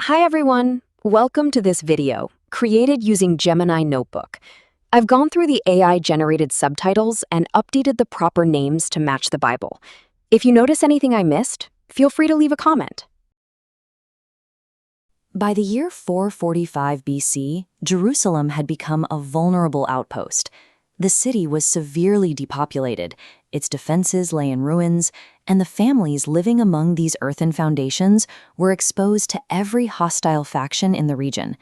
Hi everyone, welcome to this video, created using Gemini Notebook. I've gone through the AI-generated subtitles and updated the proper names to match the Bible. If you notice anything I missed, feel free to leave a comment. By the year 445 BC, Jerusalem had become a vulnerable outpost. The city was severely depopulated, its defenses lay in ruins, and the families living among these earthen foundations were exposed to every hostile faction in the region.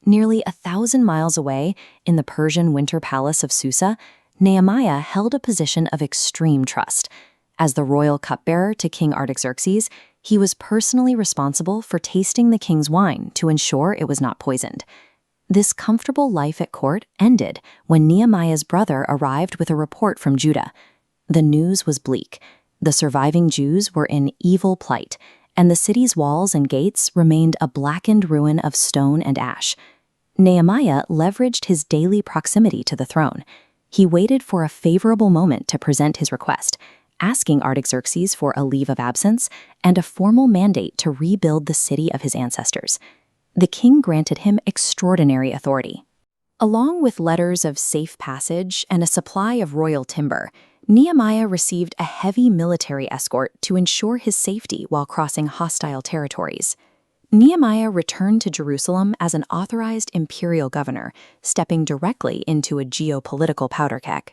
Nearly 1,000 miles away, in the Persian winter palace of Susa, Nehemiah held a position of extreme trust. As the royal cupbearer to King Artaxerxes, he was personally responsible for tasting the king's wine to ensure it was not poisoned. This comfortable life at court ended when Nehemiah's brother arrived with a report from Judah. The news was bleak. The surviving Jews were in evil plight, and the city's walls and gates remained a blackened ruin of stone and ash. Nehemiah leveraged his daily proximity to the throne. He waited for a favorable moment to present his request, asking Artaxerxes for a leave of absence and a formal mandate to rebuild the city of his ancestors. The king granted him extraordinary authority. Along with letters of safe passage and a supply of royal timber, Nehemiah received a heavy military escort to ensure his safety while crossing hostile territories. Nehemiah returned to Jerusalem as an authorized imperial governor, stepping directly into a geopolitical powder keg.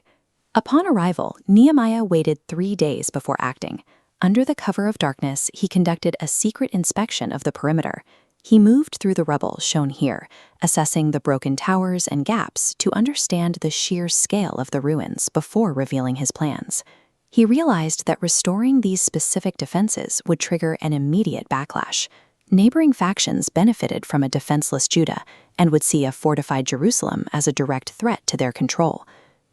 Upon arrival, Nehemiah waited 3 days before acting. Under the cover of darkness, he conducted a secret inspection of the perimeter. He moved through the rubble shown here, assessing the broken towers and gaps to understand the sheer scale of the ruins before revealing his plans. He realized that restoring these specific defenses would trigger an immediate backlash. Neighboring factions benefited from a defenseless Judah and would see a fortified Jerusalem as a direct threat to their control.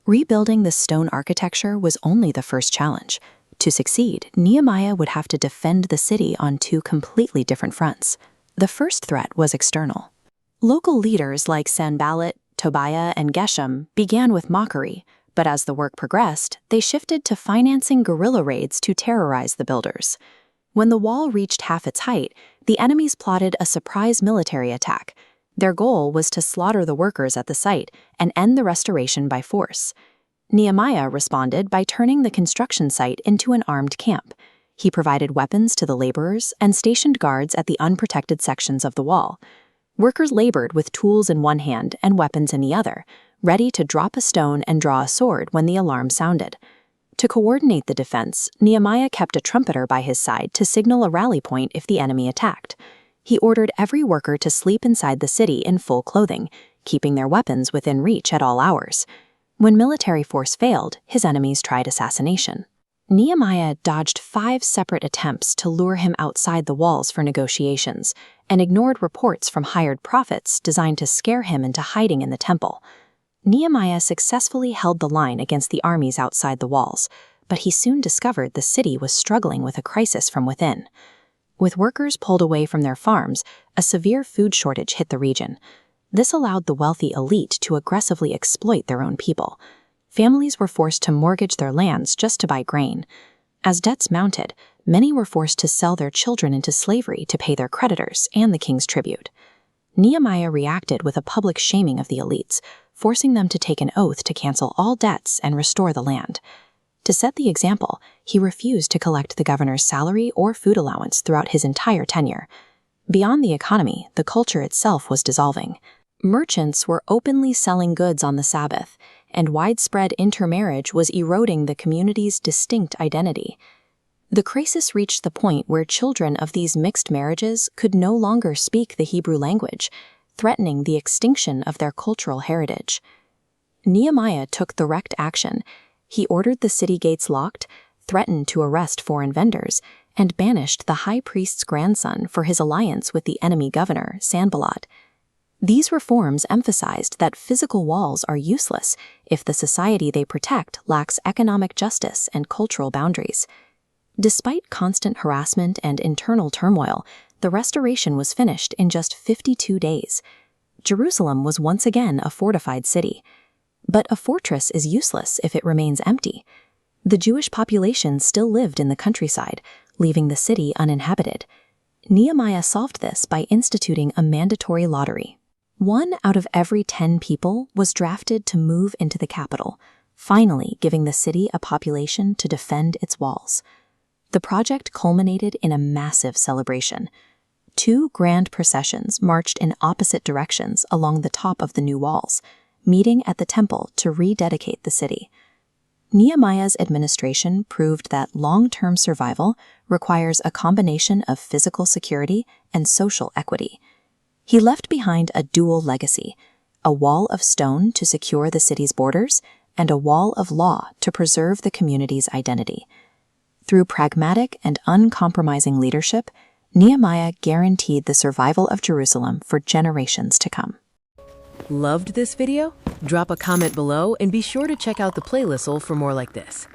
Rebuilding the stone architecture was only the first challenge. To succeed, Nehemiah would have to defend the city on 2 completely different fronts. The first threat was external. Local leaders like Sanballat, Tobiah, and Geshem began with mockery, but as the work progressed, they shifted to financing guerrilla raids to terrorize the builders. When the wall reached half its height, the enemies plotted a surprise military attack. Their goal was to slaughter the workers at the site and end the restoration by force. Nehemiah responded by turning the construction site into an armed camp. He provided weapons to the laborers and stationed guards at the unprotected sections of the wall. Workers labored with tools in one hand and weapons in the other, ready to drop a stone and draw a sword when the alarm sounded. To coordinate the defense, Nehemiah kept a trumpeter by his side to signal a rally point if the enemy attacked. He ordered every worker to sleep inside the city in full clothing, keeping their weapons within reach at all hours. When military force failed, his enemies tried assassination. Nehemiah dodged 5 separate attempts to lure him outside the walls for negotiations and ignored reports from hired prophets designed to scare him into hiding in the temple. Nehemiah successfully held the line against the armies outside the walls, but he soon discovered the city was struggling with a crisis from within. With workers pulled away from their farms, a severe food shortage hit the region. This allowed the wealthy elite to aggressively exploit their own people. Families were forced to mortgage their lands just to buy grain. As debts mounted, many were forced to sell their children into slavery to pay their creditors and the king's tribute. Nehemiah reacted with a public shaming of the elites, forcing them to take an oath to cancel all debts and restore the land. To set the example, he refused to collect the governor's salary or food allowance throughout his entire tenure. Beyond the economy, the culture itself was dissolving. Merchants were openly selling goods on the Sabbath, and widespread intermarriage was eroding the community's distinct identity. The crisis reached the point where children of these mixed marriages could no longer speak the Hebrew language, threatening the extinction of their cultural heritage. Nehemiah took direct action. He ordered the city gates locked, threatened to arrest foreign vendors, and banished the high priest's grandson for his alliance with the enemy governor, Sanballat. These reforms emphasized that physical walls are useless if the society they protect lacks economic justice and cultural boundaries. Despite constant harassment and internal turmoil, the restoration was finished in just 52 days. Jerusalem was once again a fortified city. But a fortress is useless if it remains empty. The Jewish population still lived in the countryside, leaving the city uninhabited. Nehemiah solved this by instituting a mandatory lottery. 1 out of every 10 people was drafted to move into the capital, finally giving the city a population to defend its walls. The project culminated in a massive celebration. 2 grand processions marched in opposite directions along the top of the new walls, meeting at the temple to rededicate the city. Nehemiah's administration proved that long-term survival requires a combination of physical security and social equity. He left behind a dual legacy: a wall of stone to secure the city's borders and a wall of law to preserve the community's identity. Through pragmatic and uncompromising leadership, Nehemiah guaranteed the survival of Jerusalem for generations to come. Loved this video? Drop a comment below and be sure to check out the playlist for more like this.